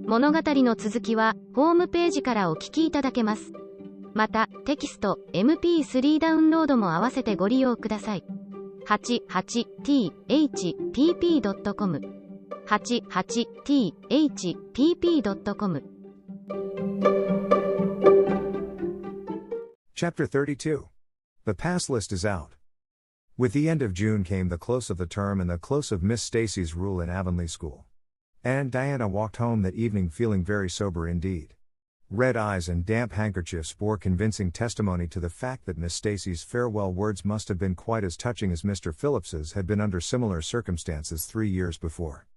物語の続きはホームページからお聞きいただけます。また、テキスト、MP3 ダウンロードも合わせてご利用ください。88thpp.com 88thpp.com Chapter 32. The pass list is out. With the end of June came the close of the term and the close of Miss Stacy's rule in Avonlea School. And Diana walked home that evening feeling very sober indeed. Red eyes and damp handkerchiefs bore convincing testimony to the fact that Miss Stacy's farewell words must have been quite as touching as Mr. Phillips's had been under similar circumstances 3 years before.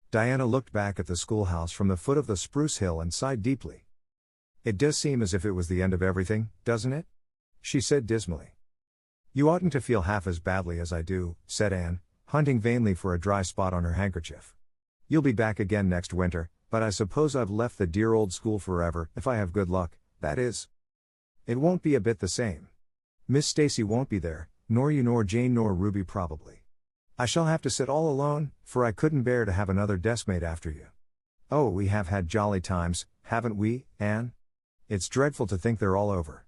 Diana looked back at the schoolhouse from the foot of the spruce hill and sighed deeply. "It does seem as if it was the end of everything, doesn't it?" she said dismally. "You oughtn't to feel half as badly as I do," said Anne, hunting vainly for a dry spot on her handkerchief. "You'll be back again next winter, but I suppose I've left the dear old school forever, if I have good luck, that is. It won't be a bit the same. Miss Stacy won't be there, nor you nor Jane nor Ruby probably. I shall have to sit all alone, for I couldn't bear to have another deskmate after you. Oh, we have had jolly times, haven't we, Anne? It's dreadful to think they're all over."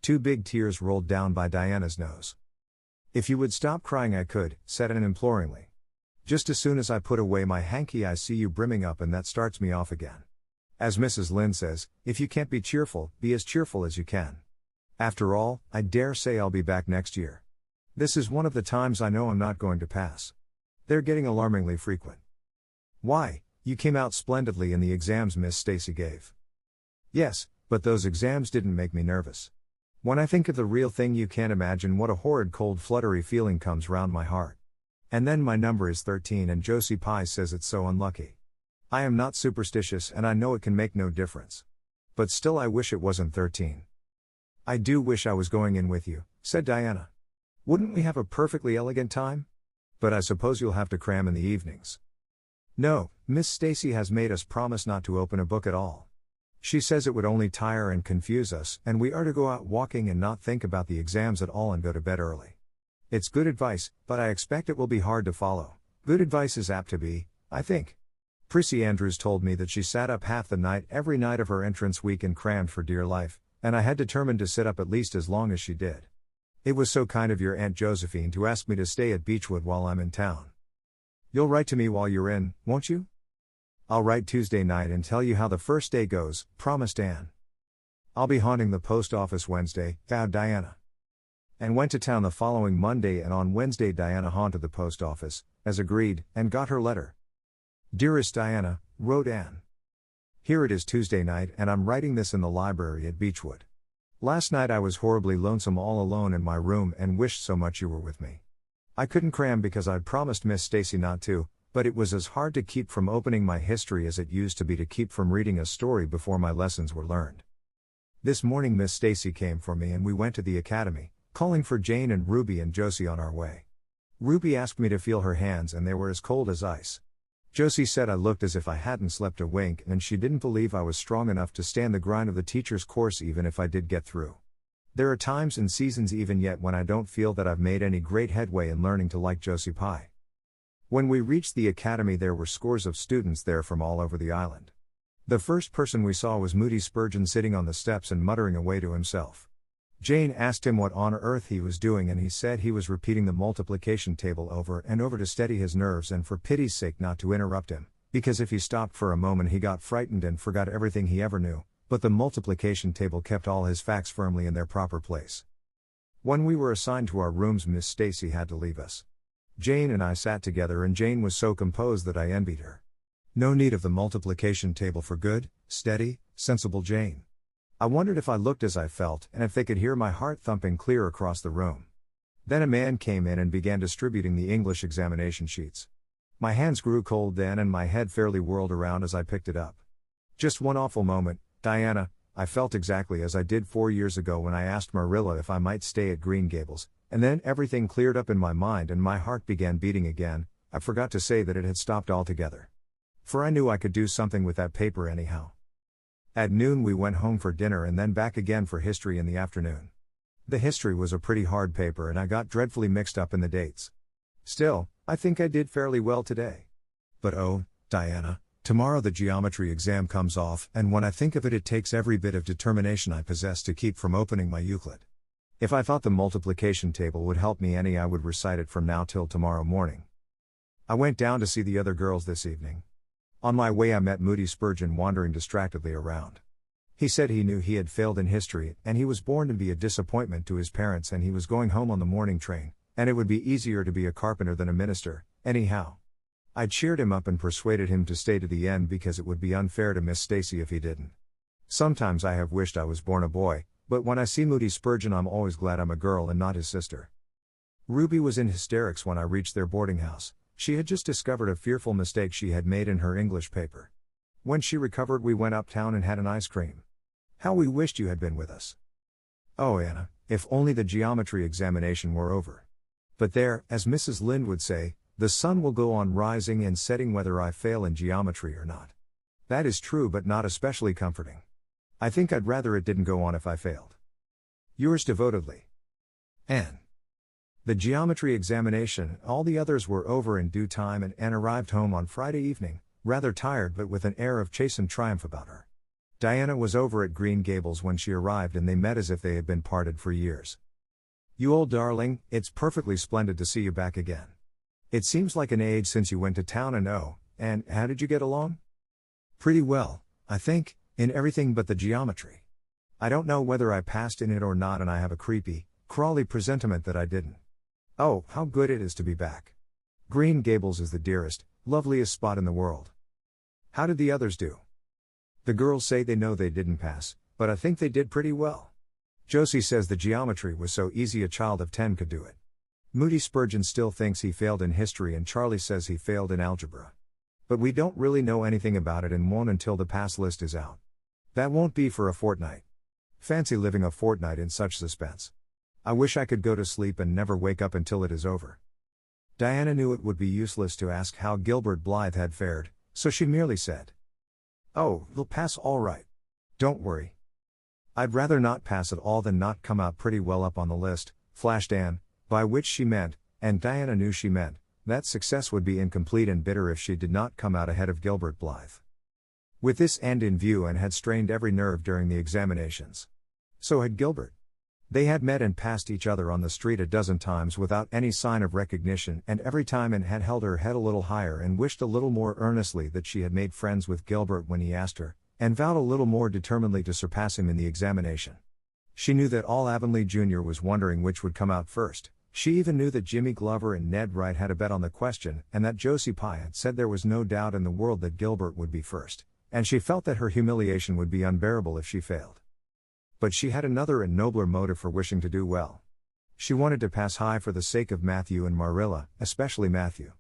2 big tears rolled down by Diana's nose. "If you would stop crying I could," said Anne imploringly. "Just as soon as I put away my hanky I see you brimming up and that starts me off again. As Mrs. Lynde says, if you can't be cheerful, be as cheerful as you can. After all, I dare say I'll be back next year. This is one of the times I know I'm not going to pass. They're getting alarmingly frequent. Why, you came out splendidly in the exams Miss Stacy gave." "Yes, but those exams didn't make me nervous. When I think of the real thing you can't imagine what a horrid cold fluttery feeling comes round my heart. And then my number is 13 and Josie Pye says it's so unlucky. I am not superstitious and I know it can make no difference. But still I wish it wasn't 13. "I do wish I was going in with you," said Diana. "Wouldn't we have a perfectly elegant time? But I suppose you'll have to cram in the evenings." "No, Miss Stacy has made us promise not to open a book at all. She says it would only tire and confuse us, and we are to go out walking and not think about the exams at all and go to bed early. It's good advice, but I expect it will be hard to follow. Good advice is apt to be, I think. Prissy Andrews told me that she sat up half the night every night of her entrance week and crammed for dear life, and I had determined to sit up at least as long as she did. It was so kind of your Aunt Josephine to ask me to stay at Beechwood while I'm in town. You'll write to me while you're in, won't you?" "I'll write Tuesday night and tell you how the first day goes," promised Anne. "I'll be haunting the post office Wednesday," vowed Diana. And went to town the following Monday, and on Wednesday Diana haunted the post office, as agreed, and got her letter. "Dearest Diana," wrote Anne. "Here it is Tuesday night and I'm writing this in the library at Beechwood. Last night I was horribly lonesome all alone in my room and wished so much you were with me. I couldn't cram because I'd promised Miss Stacy not to, but it was as hard to keep from opening my history as it used to be to keep from reading a story before my lessons were learned. This morning Miss Stacy came for me and we went to the academy, calling for Jane and Ruby and Josie on our way. Ruby asked me to feel her hands and they were as cold as ice. Josie said I looked as if I hadn't slept a wink and she didn't believe I was strong enough to stand the grind of the teacher's course even if I did get through. There are times and seasons even yet when I don't feel that I've made any great headway in learning to like Josie Pye." When we reached the academy there were scores of students there from all over the island. The first person we saw was Moody Spurgeon sitting on the steps and muttering away to himself. Jane asked him what on earth he was doing and he said he was repeating the multiplication table over and over to steady his nerves and for pity's sake not to interrupt him, because if he stopped for a moment he got frightened and forgot everything he ever knew, but the multiplication table kept all his facts firmly in their proper place. When we were assigned to our rooms Miss Stacy had to leave us. Jane and I sat together and Jane was so composed that I envied her. No need of the multiplication table for good, steady, sensible Jane. I wondered if I looked as I felt and if they could hear my heart thumping clear across the room. Then a man came in and began distributing the English examination sheets. My hands grew cold then and my head fairly whirled around as I picked it up. Just one awful moment, Diana, I felt exactly as I did 4 years ago when I asked Marilla if I might stay at Green Gables, and then everything cleared up in my mind and my heart began beating again. I forgot to say that it had stopped altogether. For I knew I could do something with that paper anyhow. At noon we went home for dinner and then back again for history in the afternoon. The history was a pretty hard paper and I got dreadfully mixed up in the dates. Still, I think I did fairly well today. But oh, Diana, Tomorrow the geometry exam comes off, and when I think of it, it takes every bit of determination I possess to keep from opening my Euclid. If I thought the multiplication table would help me any, I would recite it from now till tomorrow morning. I went down to see the other girls this evening. On my way I met Moody Spurgeon wandering distractedly around. He said he knew he had failed in history, and he was born to be a disappointment to his parents, and he was going home on the morning train, and it would be easier to be a carpenter than a minister, anyhow. I cheered him up and persuaded him to stay to the end because it would be unfair to Miss Stacy if he didn't. Sometimes I have wished I was born a boy, but when I see Moody Spurgeon I'm always glad I'm a girl and not his sister. Ruby was in hysterics when I reached their boarding house. She had just discovered a fearful mistake she had made in her English paper. When she recovered we went uptown and had an ice cream. How we wished you had been with us. Oh Anna, if only the geometry examination were over. But there, as Mrs. Lynde would say, the sun will go on rising and setting whether I fail in geometry or not. That is true but not especially comforting. I think I'd rather it didn't go on if I failed. Yours devotedly, Anne. The geometry examination, all the others were over in due time, and Anne arrived home on Friday evening, rather tired but with an air of chastened triumph about her. Diana was over at Green Gables when she arrived and they met as if they had been parted for years. You old darling, it's perfectly splendid to see you back again. It seems like an age since you went to town, and how did you get along? Pretty well, I think, in everything but the geometry. I don't know whether I passed in it or not, and I have a creepy, crawly presentiment that I didn't. Oh, how good it is to be back. Green Gables is the dearest, loveliest spot in the world. How did the others do? The girls say they know they didn't pass, but I think they did pretty well. Josie says the geometry was so easy a child of 10 could do it. Moody Spurgeon still thinks he failed in history, and Charlie says he failed in algebra. But we don't really know anything about it and won't until the pass list is out. That won't be for a fortnight. Fancy living a fortnight in such suspense. I wish I could go to sleep and never wake up until it is over. Diana knew it would be useless to ask how Gilbert Blythe had fared, so she merely said, "Oh, he'll pass all right. Don't worry." "I'd rather not pass at all than not come out pretty well up on the list," flashed Anne, by which she meant, and Diana knew she meant, that success would be incomplete and bitter if she did not come out ahead of Gilbert Blythe. With this end in view, Anne had strained every nerve during the examinations. So had Gilbert. They had met and passed each other on the street a dozen times without any sign of recognition, and every time Anne had held her head a little higher and wished a little more earnestly that she had made friends with Gilbert when he asked her, and vowed a little more determinedly to surpass him in the examination. She knew that all Avonlea Jr. was wondering which would come out first. She even knew that Jimmy Glover and Ned Wright had a bet on the question, and that Josie Pye had said there was no doubt in the world that Gilbert would be first, and she felt that her humiliation would be unbearable if she failed. But she had another and nobler motive for wishing to do well. She wanted to pass high for the sake of Matthew and Marilla, especially Matthew.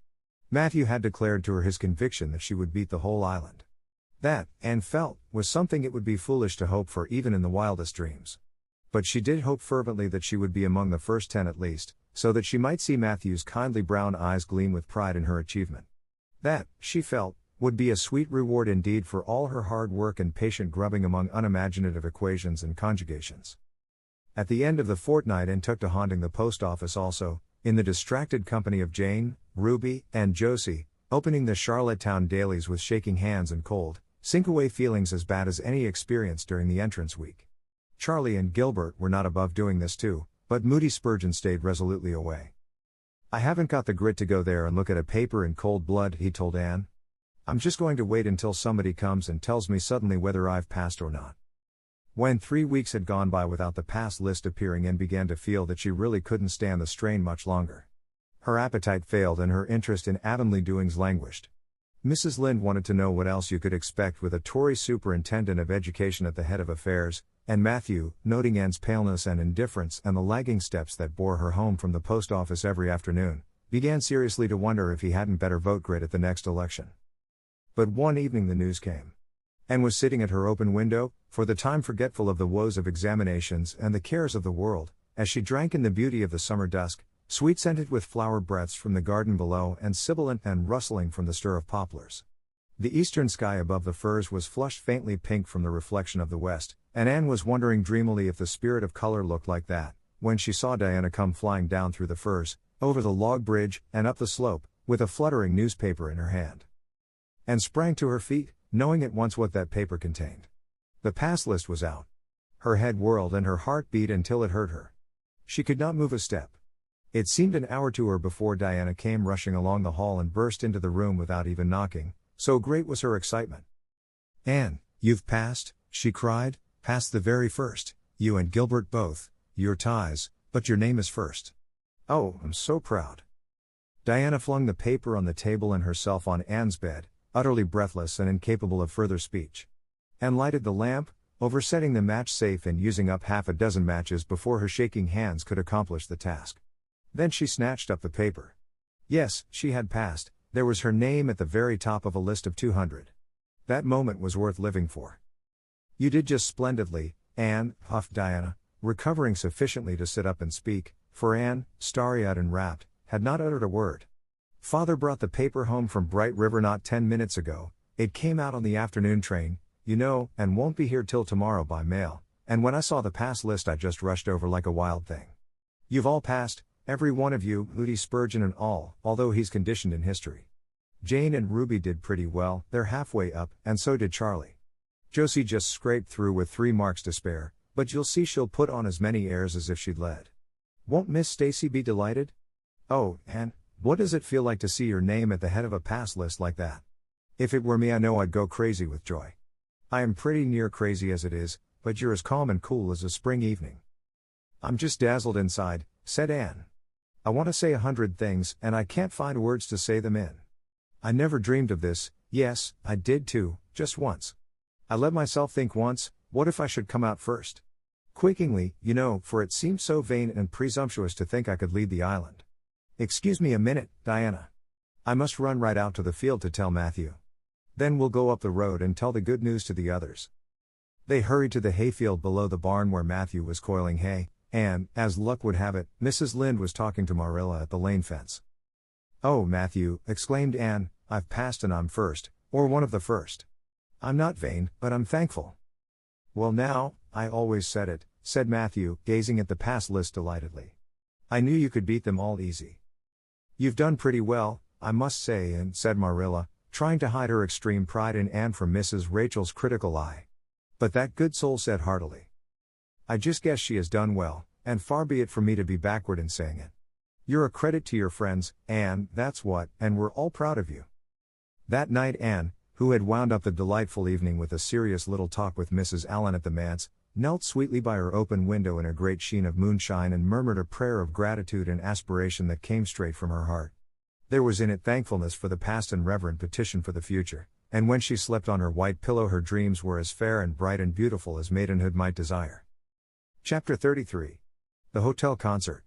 Matthew had declared to her his conviction that she would beat the whole island. That, Anne felt, was something it would be foolish to hope for even in the wildest dreams. But she did hope fervently that she would be among the first 10 at least, so that she might see Matthew's kindly brown eyes gleam with pride in her achievement. That, she felt, would be a sweet reward indeed for all her hard work and patient grubbing among unimaginative equations and conjugations. At the end of the fortnight Anne took to haunting the post office also, in the distracted company of Jane, Ruby, and Josie, opening the Charlottetown dailies with shaking hands and cold, sink-away feelings as bad as any experienced during the entrance week. Charlie and Gilbert were not above doing this too, but Moody Spurgeon stayed resolutely away. "I haven't got the grit to go there and look at a paper in cold blood," he told Anne. "I'm just going to wait until somebody comes and tells me suddenly whether I've passed or not." When 3 weeks had gone by without the pass list appearing, Anne began to feel that she really couldn't stand the strain much longer. Her appetite failed and her interest in Avonlea doings languished. Mrs. Lynde wanted to know what else you could expect with a Tory superintendent of education at the head of affairs, and Matthew, noting Anne's paleness and indifference and the lagging steps that bore her home from the post office every afternoon, began seriously to wonder if he hadn't better vote Grit at the next election. But one evening the news came. Anne was sitting at her open window, for the time forgetful of the woes of examinations and the cares of the world, as she drank in the beauty of the summer dusk, sweet-scented with flower breaths from the garden below and sibilant and rustling from the stir of poplars. The eastern sky above the firs was flushed faintly pink from the reflection of the west, and Anne was wondering dreamily if the spirit of color looked like that, when she saw Diana come flying down through the firs, over the log bridge, and up the slope, with a fluttering newspaper in her hand. and sprang to her feet, knowing at once what that paper contained. The pass list was out. Her head whirled and her heart beat until it hurt her. She could not move a step. It seemed an hour to her before Diana came rushing along the hall and burst into the room without even knocking, so great was her excitement. "Anne, you've passed," she cried, "passed the very first, you and Gilbert both, your ties, but your name is first. Oh, I'm so proud." Diana flung the paper on the table and herself on Anne's bed, utterly breathless and incapable of further speech. Anne lighted the lamp, oversetting the match safe and using up half a dozen matches before her shaking hands could accomplish the task. Then she snatched up the paper. Yes, she had passed, there was her name at the very top of a list of 200. That moment was worth living for. "You did just splendidly, Anne," puffed Diana, recovering sufficiently to sit up and speak, for Anne, starry-eyed and rapt, had not uttered a word. "Father brought the paper home from Bright River not 10 minutes ago, it came out on the afternoon train, you know, and won't be here till tomorrow by mail, and when I saw the pass list I just rushed over like a wild thing. You've all passed, every one of you, Moody Spurgeon and all, although he's conditioned in history. Jane and Ruby did pretty well, they're halfway up, and so did Charlie. Josie just scraped through with 3 marks to spare, but you'll see she'll put on as many airs as if she'd led. Won't Miss Stacy be delighted? Oh, Anne, what does it feel like to see your name at the head of a pass list like that? If it were me I know I'd go crazy with joy. I am pretty near crazy as it is, but you're as calm and cool as a spring evening." "I'm just dazzled inside," said Anne. "I want to say 100 things, and I can't find words to say them in. I never dreamed of this, yes, I did too, just once. I let myself think once, what if I should come out first? Quakingly, you know, for it seemed so vain and presumptuous to think I could lead the island. Excuse me a minute, Diana. I must run right out to the field to tell Matthew. Then we'll go up the road and tell the good news to the others." They hurried to the hayfield below the barn where Matthew was coiling hay, and, as luck would have it, Mrs. Lynde was talking to Marilla at the lane fence. "Oh, Matthew," exclaimed Anne, "I've passed and I'm first, or one of the first. I'm not vain, but I'm thankful." "Well now, I always said it," said Matthew, gazing at the pass list delightedly. "I knew you could beat them all easy." "You've done pretty well, I must say," and said Marilla, trying to hide her extreme pride in Anne from Mrs. Rachel's critical eye. But that good soul said heartily, "I just guess she has done well, and far be it from me to be backward in saying it. You're a credit to your friends, Anne, that's what, and we're all proud of you." That night Anne, who had wound up the delightful evening with a serious little talk with Mrs. Allen at the manse, knelt sweetly by her open window in a great sheen of moonshine and murmured a prayer of gratitude and aspiration that came straight from her heart. There was in it thankfulness for the past and reverent petition for the future, and when she slept on her white pillow her dreams were as fair and bright and beautiful as maidenhood might desire. Chapter 33. The Hotel Concert.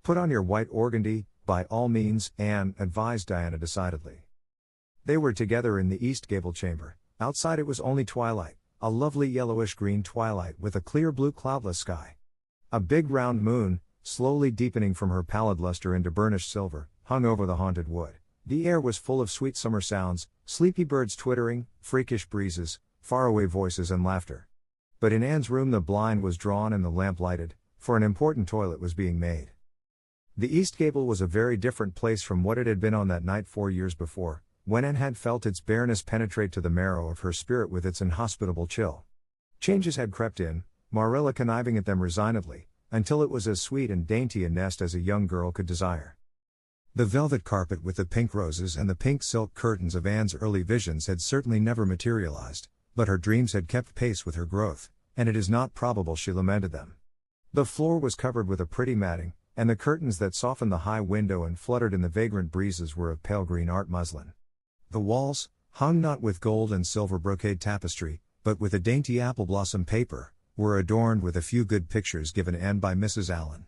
"Put on your white organdy, by all means," Anne advised Diana decidedly. They were together in the east gable chamber. Outside it was only twilight, a lovely yellowish-green twilight with a clear blue cloudless sky. A big round moon, slowly deepening from her pallid luster into burnished silver, hung over the haunted wood. The air was full of sweet summer sounds, sleepy birds twittering, freakish breezes, faraway voices and laughter. But in Anne's room the blind was drawn and the lamp lighted, for an important toilet was being made. The east gable was a very different place from what it had been on that night 4 years before, when Anne had felt its bareness penetrate to the marrow of her spirit with its inhospitable chill. Changes had crept in, Marilla conniving at them resignedly, until it was as sweet and dainty a nest as a young girl could desire. The velvet carpet with the pink roses and the pink silk curtains of Anne's early visions had certainly never materialized, but her dreams had kept pace with her growth, and it is not probable she lamented them. The floor was covered with a pretty matting, and the curtains that softened the high window and fluttered in the vagrant breezes were of pale green art muslin. The walls, hung not with gold and silver brocade tapestry, but with a dainty apple blossom paper, were adorned with a few good pictures given Anne by Mrs. Allen.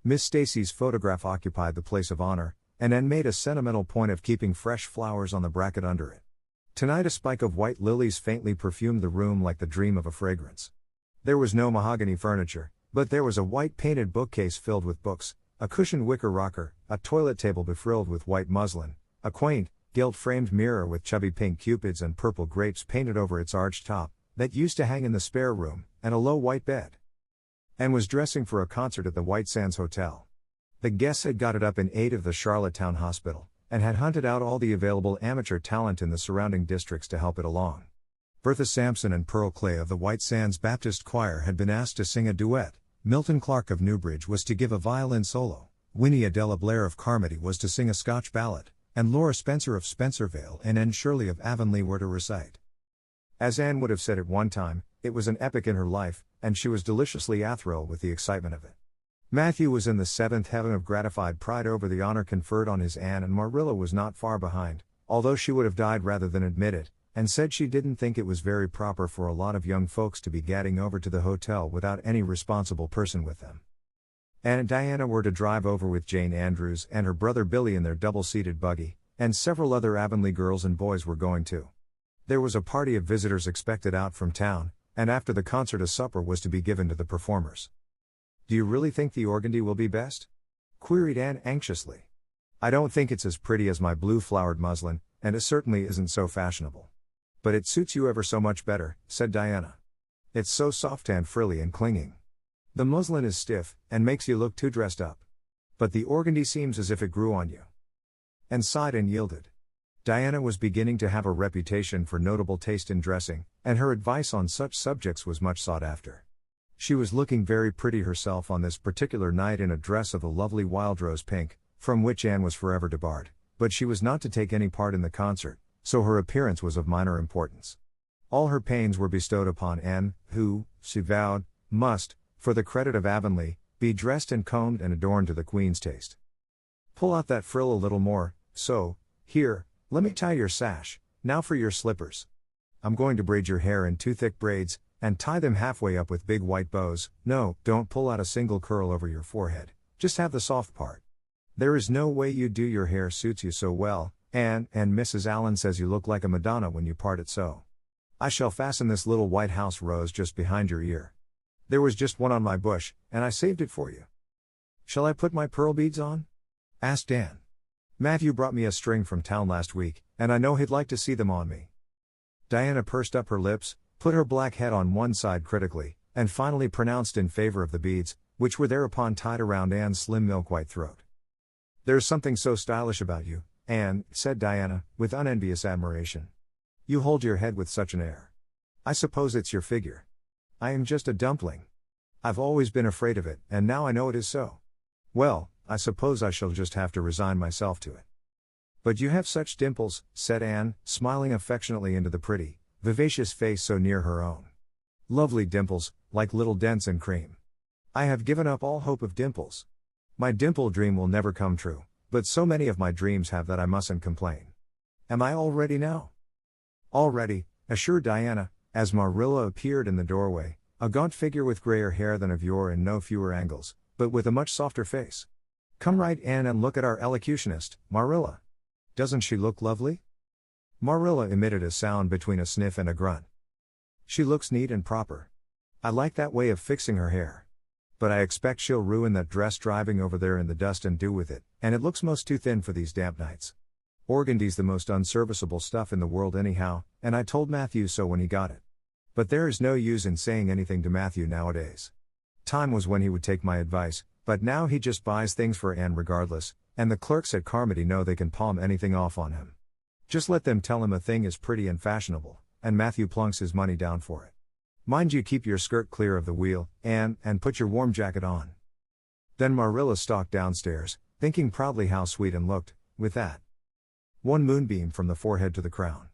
Miss Stacy's photograph occupied the place of honor, and Anne made a sentimental point of keeping fresh flowers on the bracket under it. Tonight a spike of white lilies faintly perfumed the room like the dream of a fragrance. There was no mahogany furniture, but there was a white painted bookcase filled with books, a cushioned wicker rocker, a toilet table befrilled with white muslin, a quaint, gilt-framed mirror with chubby pink cupids and purple grapes painted over its arched top, that used to hang in the spare room, and a low white bed. Anne was dressing for a concert at the White Sands Hotel. The guests had got it up in aid of the Charlottetown Hospital, and had hunted out all the available amateur talent in the surrounding districts to help it along. Bertha Sampson and Pearl Clay of the White Sands Baptist Choir had been asked to sing a duet, Milton Clark of Newbridge was to give a violin solo, Winnie Adela Blair of Carmody was to sing a Scotch ballad, and Laura Spencer of Spencervale and Anne Shirley of Avonlea were to recite. As Anne would have said at one time, it was an epic in her life, and she was deliciously athrilled with the excitement of it. Matthew was in the seventh heaven of gratified pride over the honor conferred on his Anne, and Marilla was not far behind, although she would have died rather than admit it, and said she didn't think it was very proper for a lot of young folks to be gadding over to the hotel without any responsible person with them. Anne and Diana were to drive over with Jane Andrews and her brother Billy in their double-seated buggy, and several other Avonlea girls and boys were going too. There was a party of visitors expected out from town, and after the concert a supper was to be given to the performers. "Do you really think the organdy will be best?" queried Anne anxiously. "I don't think it's as pretty as my blue-flowered muslin, and it certainly isn't so fashionable. But it suits you ever so much better," said Diana. "It's so soft and frilly and clinging. The muslin is stiff, and makes you look too dressed up. But the organdy seems as if it grew on you." And sighed and yielded. Diana was beginning to have a reputation for notable taste in dressing, and her advice on such subjects was much sought after. She was looking very pretty herself on this particular night in a dress of the lovely wild rose pink, from which Anne was forever debarred, but she was not to take any part in the concert, so her appearance was of minor importance. All her pains were bestowed upon Anne, who, she vowed, must, for the credit of Avonlea, be dressed and combed and adorned to the Queen's taste. "Pull out that frill a little more, so, here, let me tie your sash, now for your slippers. I'm going to braid your hair in 2 thick braids, and tie them halfway up with big white bows. No, don't pull out a single curl over your forehead, just have the soft part. There is no way you do your hair suits you so well, Anne, and Mrs. Allen says you look like a Madonna when you part it so. I shall fasten this little white house rose just behind your ear. There was just one on my bush, and I saved it for you. Shall I put my pearl beads on?" asked Anne. "Matthew brought me a string from town last week, and I know he'd like to see them on me." Diana pursed up her lips, put her black head on one side critically, and finally pronounced in favor of the beads, which were thereupon tied around Anne's slim milk-white throat. "There's something so stylish about you, Anne," said Diana, with unenvious admiration. "You hold your head with such an air. I suppose it's your figure. I am just a dumpling. I've always been afraid of it, and now I know it is so. Well, I suppose I shall just have to resign myself to it." "But you have such dimples," said Anne, smiling affectionately into the pretty, vivacious face so near her own. "Lovely dimples, like little dents in cream. I have given up all hope of dimples. My dimple dream will never come true, but so many of my dreams have that I mustn't complain. Am I all ready now?" "All ready," assured Diana, as Marilla appeared in the doorway, a gaunt figure with grayer hair than of yore in no fewer angles, but with a much softer face. "Come right in and look at our elocutionist, Marilla. Doesn't she look lovely?" Marilla emitted a sound between a sniff and a grunt. "She looks neat and proper. I like that way of fixing her hair. But I expect she'll ruin that dress driving over there in the dust and dew with it, and it looks most too thin for these damp nights. Organdy's the most unserviceable stuff in the world anyhow, and I told Matthew so when he got it. But there is no use in saying anything to Matthew nowadays. Time was when he would take my advice, but now he just buys things for Anne regardless, and the clerks at Carmody know they can palm anything off on him. Just let them tell him a thing is pretty and fashionable, and Matthew plunks his money down for it. Mind you keep your skirt clear of the wheel, Anne, and put your warm jacket on." Then Marilla stalked downstairs, thinking proudly how sweet Anne looked, with that one moonbeam from the forehead to the crown.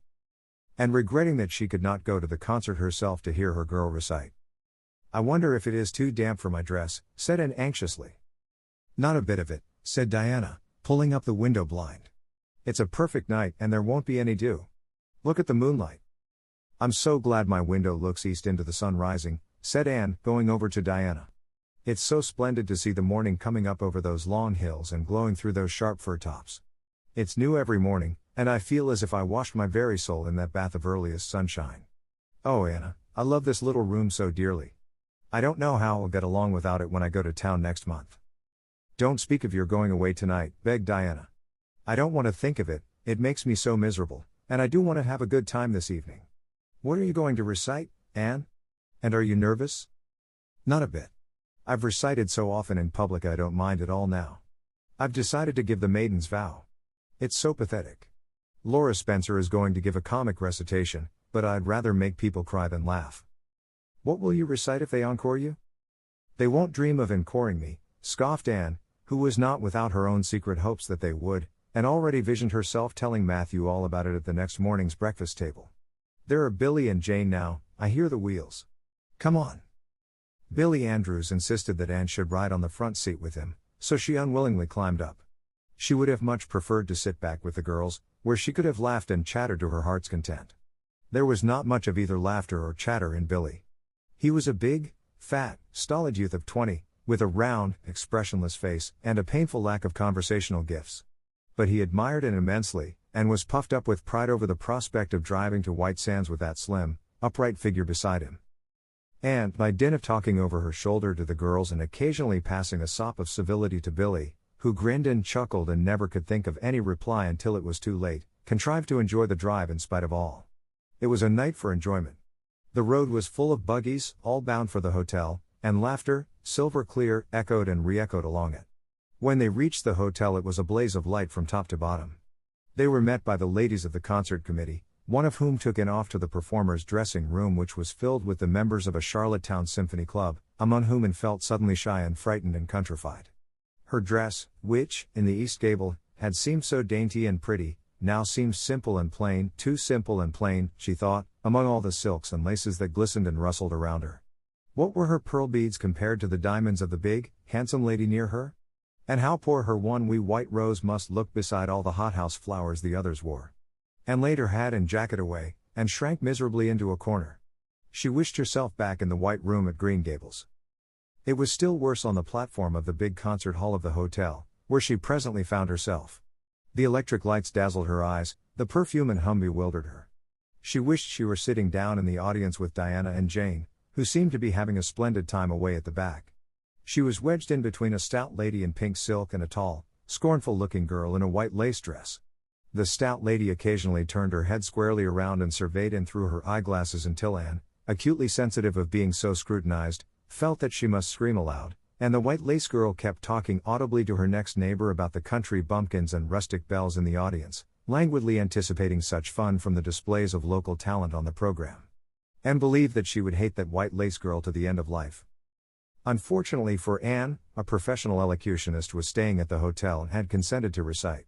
And regretting that she could not go to the concert herself to hear her girl recite. "I wonder if it is too damp for my dress," said Anne anxiously. "Not a bit of it," said Diana, pulling up the window blind. "It's a perfect night and there won't be any dew. Look at the moonlight. I'm so glad my window looks east into the sun rising," said Anne, going over to Diana. "It's so splendid to see the morning coming up over those long hills and glowing through those sharp fir tops. It's new every morning, and I feel as if I washed my very soul in that bath of earliest sunshine. Oh Anna, I love this little room so dearly. I don't know how I'll get along without it when I go to town next month." "Don't speak of your going away tonight," begged Diana. "I don't want to think of it, it makes me so miserable, and I do want to have a good time this evening. What are you going to recite, Anne? And are you nervous?" "Not a bit. I've recited so often in public I don't mind at all now. I've decided to give the maiden's vow. It's so pathetic. Laura Spencer is going to give a comic recitation, but I'd rather make people cry than laugh. What will you recite if they encore you? They won't dream of encoring me, scoffed Anne, who was not without her own secret hopes that they would, and already visioned herself telling Matthew all about it at the next morning's breakfast table. There are Billy and Jane now, I hear the wheels. Come on. Billy Andrews insisted that Anne should ride on the front seat with him, so she unwillingly climbed up. She would have much preferred to sit back with the girls, where she could have laughed and chattered to her heart's content. There was not much of either laughter or chatter in Billy. He was a big, fat, stolid youth of 20, with a round, expressionless face and a painful lack of conversational gifts. But he admired Anne immensely, and was puffed up with pride over the prospect of driving to White Sands with that slim, upright figure beside him. Anne, by dint of talking over her shoulder to the girls and occasionally passing a sop of civility to Billy, who grinned and chuckled and never could think of any reply until it was too late, contrived to enjoy the drive in spite of all. It was a night for enjoyment. The road was full of buggies, all bound for the hotel, and laughter, silver clear, echoed and re-echoed along it. When they reached the hotel, it was a blaze of light from top to bottom. They were met by the ladies of the concert committee, one of whom took Anne off to the performer's dressing room, which was filled with the members of a Charlottetown symphony club, among whom Anne felt suddenly shy and frightened and countrified. Her dress, which, in the East Gable, had seemed so dainty and pretty, now seemed simple and plain, too simple and plain, she thought, among all the silks and laces that glistened and rustled around her. What were her pearl beads compared to the diamonds of the big, handsome lady near her? And how poor her one wee white rose must look beside all the hothouse flowers the others wore. Anne laid her hat and jacket away, and shrank miserably into a corner. She wished herself back in the white room at Green Gables. It was still worse on the platform of the big concert hall of the hotel, where she presently found herself. The electric lights dazzled her eyes, the perfume and hum bewildered her. She wished she were sitting down in the audience with Diana and Jane, who seemed to be having a splendid time away at the back. She was wedged in between a stout lady in pink silk and a tall, scornful-looking girl in a white lace dress. The stout lady occasionally turned her head squarely around and surveyed Anne through her eyeglasses until Anne, acutely sensitive of being so scrutinized, felt that she must scream aloud, and the white lace girl kept talking audibly to her next neighbor about the country bumpkins and rustic belles in the audience, languidly anticipating such fun from the displays of local talent on the program. Anne believed that she would hate that white lace girl to the end of life. Unfortunately for Anne, a professional elocutionist was staying at the hotel and had consented to recite.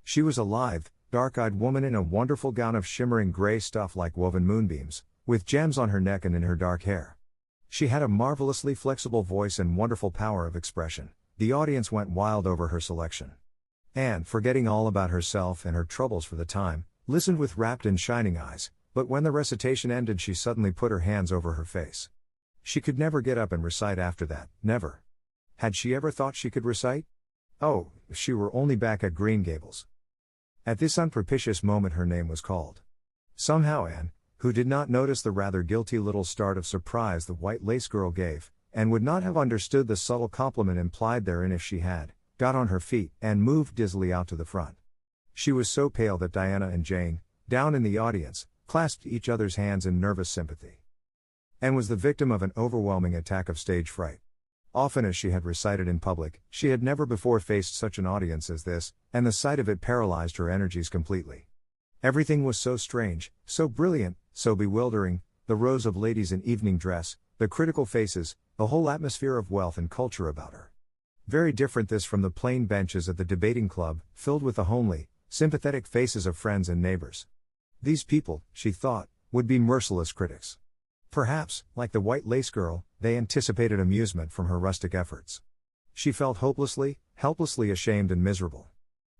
She was a lithe, dark-eyed woman in a wonderful gown of shimmering gray stuff like woven moonbeams, with gems on her neck and in her dark hair. She had a marvelously flexible voice and wonderful power of expression. The audience went wild over her selection. Anne, forgetting all about herself and her troubles for the time, listened with rapt and shining eyes, but when the recitation ended she suddenly put her hands over her face. She could never get up and recite after that, never. Had she ever thought she could recite? Oh, if she were only back at Green Gables. At this unpropitious moment her name was called. Somehow Anne, who did not notice the rather guilty little start of surprise the white lace girl gave, and would not have understood the subtle compliment implied therein if she had, got on her feet and moved dizzily out to the front. She was so pale that Diana and Jane, down in the audience, clasped each other's hands in nervous sympathy. Anne was the victim of an overwhelming attack of stage fright. Often as she had recited in public, she had never before faced such an audience as this, and the sight of it paralyzed her energies completely. Everything was so strange, so brilliant, so bewildering, the rows of ladies in evening dress, the critical faces, the whole atmosphere of wealth and culture about her. Very different this from the plain benches at the debating club, filled with the homely, sympathetic faces of friends and neighbors. These people, she thought, would be merciless critics. Perhaps, like the white lace girl, they anticipated amusement from her rustic efforts. She felt hopelessly, helplessly ashamed and miserable.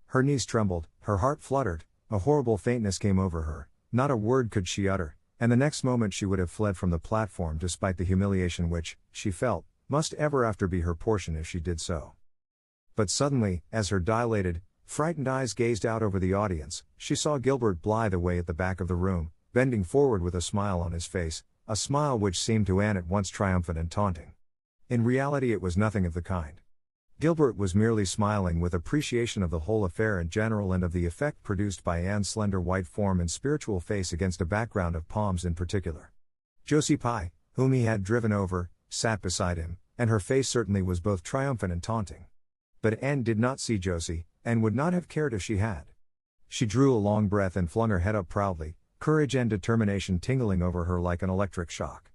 Her knees trembled, her heart fluttered, a horrible faintness came over her, not a word could she utter, and the next moment she would have fled from the platform despite the humiliation which, she felt, must ever after be her portion if she did so. But suddenly, as her dilated, frightened eyes gazed out over the audience, she saw Gilbert Blythe away at the back of the room, bending forward with a smile on his face, a smile which seemed to Anne at once triumphant and taunting. In reality it was nothing of the kind. Gilbert was merely smiling with appreciation of the whole affair in general and of the effect produced by Anne's slender white form and spiritual face against a background of palms in particular. Josie Pye, whom he had driven over, sat beside him, and her face certainly was both triumphant and taunting. But Anne did not see Josie, and would not have cared if she had. She drew a long breath and flung her head up proudly, courage and determination tingling over her like an electric shock.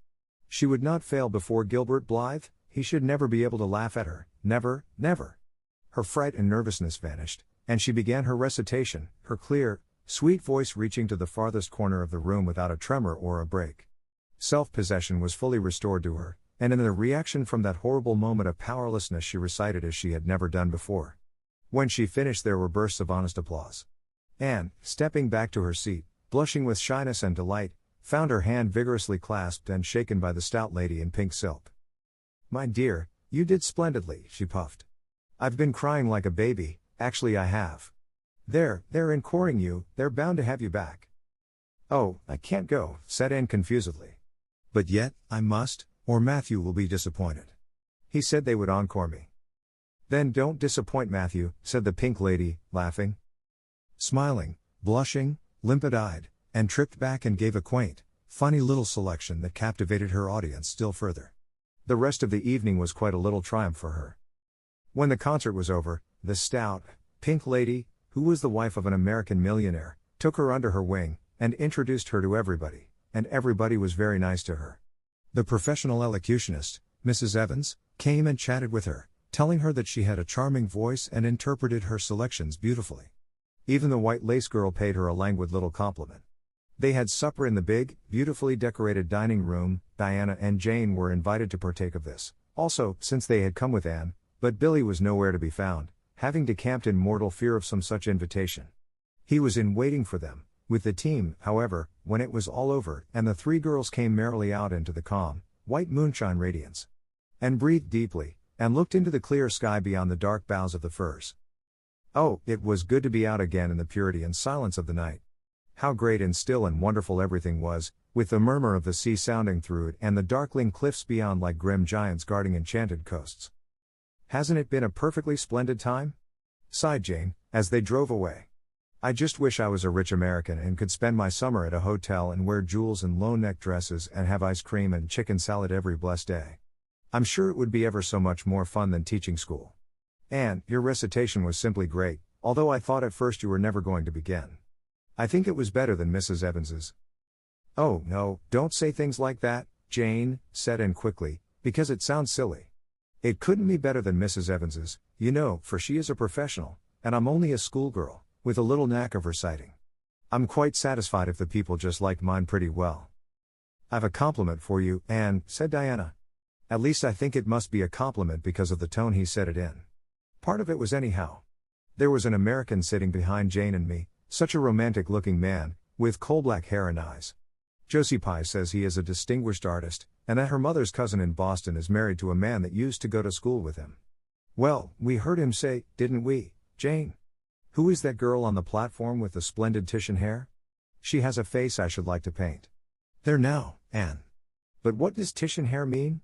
She would not fail before Gilbert Blythe, he should never be able to laugh at her, never, never. Her fright and nervousness vanished, and she began her recitation, her clear, sweet voice reaching to the farthest corner of the room without a tremor or a break. Self-possession was fully restored to her, and in the reaction from that horrible moment of powerlessness she recited as she had never done before. When she finished there were bursts of honest applause. Anne, stepping back to her seat, blushing with shyness and delight, found her hand vigorously clasped and shaken by the stout lady in pink silk. "My dear, you did splendidly," she puffed. "I've been crying like a baby, actually I have. They're encoring you, they're bound to have you back." "Oh, I can't go," said Anne confusedly. "But yet, I must, or Matthew will be disappointed. He said they would encore me." "Then don't disappoint Matthew," said the pink lady, laughing. Smiling, blushing, limpid-eyed, and tripped back and gave a quaint, funny little selection that captivated her audience still further. The rest of the evening was quite a little triumph for her. When the concert was over, the stout, pink lady, who was the wife of an American millionaire, took her under her wing, and introduced her to everybody, and everybody was very nice to her. The professional elocutionist, Mrs. Evans, came and chatted with her, telling her that she had a charming voice and interpreted her selections beautifully. Even the white lace girl paid her a languid little compliment. They had supper in the big, beautifully decorated dining room. Diana and Jane were invited to partake of this, also, since they had come with Anne, but Billy was nowhere to be found, having decamped in mortal fear of some such invitation. He was in waiting for them, with the team, however, when it was all over, and the three girls came merrily out into the calm, white moonshine radiance. And breathed deeply, and looked into the clear sky beyond the dark boughs of the firs. Oh, it was good to be out again in the purity and silence of the night. How great and still and wonderful everything was, with the murmur of the sea sounding through it and the darkling cliffs beyond like grim giants guarding enchanted coasts. "Hasn't it been a perfectly splendid time?" sighed Jane, as they drove away. "I just wish I was a rich American and could spend my summer at a hotel and wear jewels and low-neck dresses and have ice cream and chicken salad every blessed day. I'm sure it would be ever so much more fun than teaching school. Anne, your recitation was simply great, although I thought at first you were never going to begin. I think it was better than Mrs. Evans's." "Oh no, don't say things like that," Jane said Anne quickly, "because it sounds silly. It couldn't be better than Mrs. Evans's, you know, for she is a professional, and I'm only a schoolgirl, with a little knack of reciting. I'm quite satisfied if the people just liked mine pretty well." "I've a compliment for you, Anne," said Diana. "At least I think it must be a compliment because of the tone he said it in. Part of it was anyhow. There was an American sitting behind Jane and me, such a romantic-looking man, with coal-black hair and eyes. Josie Pye says he is a distinguished artist, and that her mother's cousin in Boston is married to a man that used to go to school with him. Well, we heard him say, didn't we, Jane? Who is that girl on the platform with the splendid Titian hair? She has a face I should like to paint." "There now, Anne. But what does Titian hair mean?"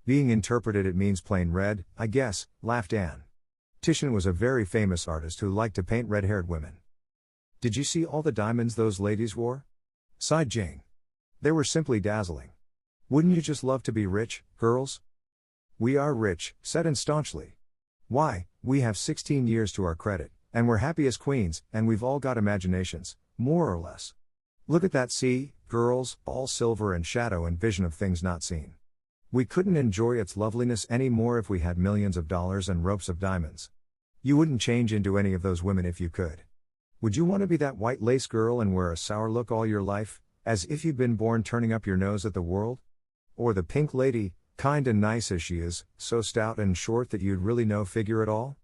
"Being interpreted it means plain red, I guess," laughed Anne. "Titian was a very famous artist who liked to paint red-haired women." "Did you see all the diamonds those ladies wore?" sighed Jane. "They were simply dazzling. Wouldn't you just love to be rich, girls?" "We are rich," said Anne staunchly. "Why, we have 16 years to our credit, and we're happy as queens, and we've all got imaginations, more or less. Look at that sea, girls, all silver and shadow and vision of things not seen. We couldn't enjoy its loveliness any more if we had millions of dollars and ropes of diamonds. You wouldn't change into any of those women if you could. Would you want to be that white lace girl and wear a sour look all your life, as if you'd been born turning up your nose at the world? Or the pink lady, kind and nice as she is, so stout and short that you'd really no figure at all?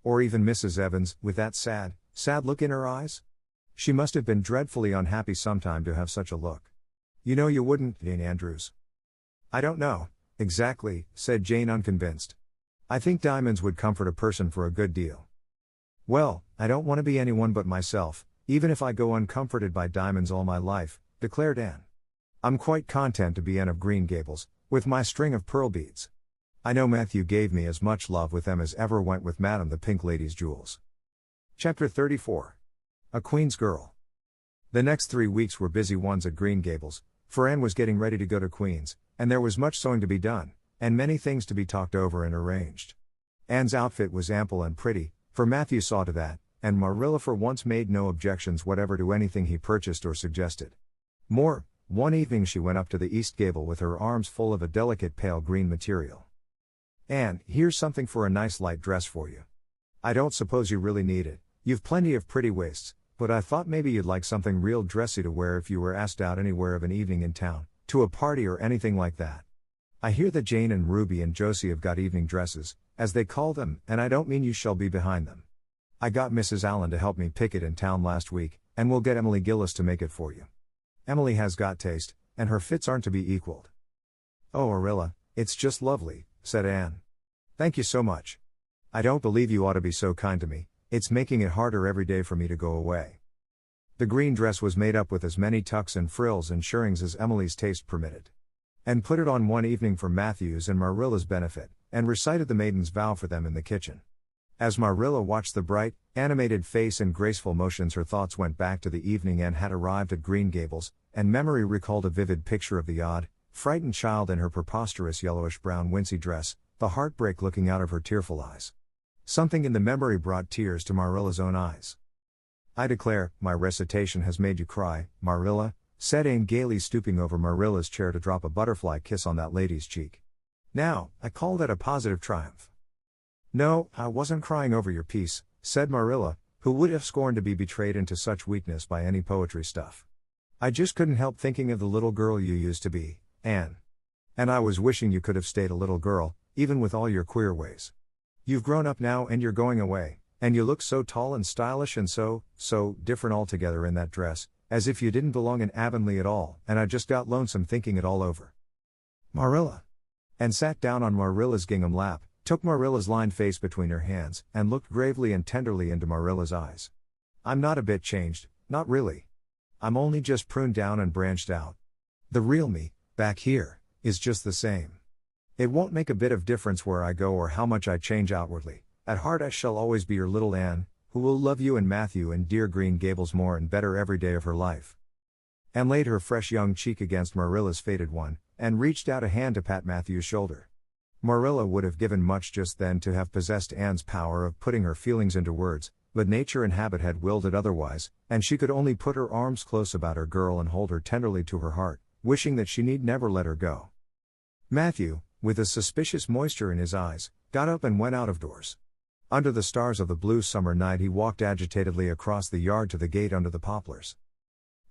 Or even Mrs. Evans, with that sad, sad look in her eyes? She must have been dreadfully unhappy sometime to have such a look. You know you wouldn't, Jane Andrews." "I don't know, exactly," said Jane unconvinced. "I think diamonds would comfort a person for a good deal." "Well, I don't want to be anyone but myself, even if I go uncomforted by diamonds all my life," declared Anne. "I'm quite content to be Anne of Green Gables, with my string of pearl beads. I know Matthew gave me as much love with them as ever went with Madame the Pink Lady's jewels." Chapter 34. A Queen's Girl. The next 3 weeks were busy ones at Green Gables, for Anne was getting ready to go to Queen's, and there was much sewing to be done, and many things to be talked over and arranged. Anne's outfit was ample and pretty, for Matthew saw to that, and Marilla for once made no objections whatever to anything he purchased or suggested. More, one evening she went up to the east gable with her arms full of a delicate pale green material. "Anne, here's something for a nice light dress for you. I don't suppose you really need it, you've plenty of pretty waists, but I thought maybe you'd like something real dressy to wear if you were asked out anywhere of an evening in town, to a party or anything like that. I hear that Jane and Ruby and Josie have got evening dresses, as they call them, and I don't mean you shall be behind them. I got Mrs. Allen to help me pick it in town last week, and we'll get Emily Gillis to make it for you. Emily has got taste, and her fits aren't to be equaled." "Oh, Arilla, it's just lovely," said Anne. "Thank you so much. I don't believe you ought to be so kind to me, it's making it harder every day for me to go away." The green dress was made up with as many tucks and frills and shirrings as Emily's taste permitted. Anne put it on one evening for Matthew's and Marilla's benefit, and recited the maiden's vow for them in the kitchen. As Marilla watched the bright, animated face and graceful motions, her thoughts went back to the evening Anne had arrived at Green Gables, and memory recalled a vivid picture of the odd, frightened child in her preposterous yellowish-brown wincey dress, the heartbreak looking out of her tearful eyes. Something in the memory brought tears to Marilla's own eyes. "I declare, my recitation has made you cry, Marilla," said Anne gaily, stooping over Marilla's chair to drop a butterfly kiss on that lady's cheek. "Now, I call that a positive triumph." "No, I wasn't crying over your piece," said Marilla, who would have scorned to be betrayed into such weakness by any poetry stuff. "I just couldn't help thinking of the little girl you used to be, Anne. And I was wishing you could have stayed a little girl, even with all your queer ways. You've grown up now and you're going away, and you look so tall and stylish and so different altogether in that dress, as if you didn't belong in Avonlea at all, and I just got lonesome thinking it all over. Marilla." And sat down on Marilla's gingham lap, took Marilla's lined face between her hands, and looked gravely and tenderly into Marilla's eyes. "I'm not a bit changed, not really. I'm only just pruned down and branched out. The real me, back here, is just the same. It won't make a bit of difference where I go or how much I change outwardly. At heart I shall always be your little Anne, who will love you and Matthew and dear Green Gables more and better every day of her life." Anne laid her fresh young cheek against Marilla's faded one, and reached out a hand to pat Matthew's shoulder. Marilla would have given much just then to have possessed Anne's power of putting her feelings into words, but nature and habit had willed it otherwise, and she could only put her arms close about her girl and hold her tenderly to her heart, wishing that she need never let her go. Matthew, with a suspicious moisture in his eyes, got up and went out of doors. Under the stars of the blue summer night he walked agitatedly across the yard to the gate under the poplars.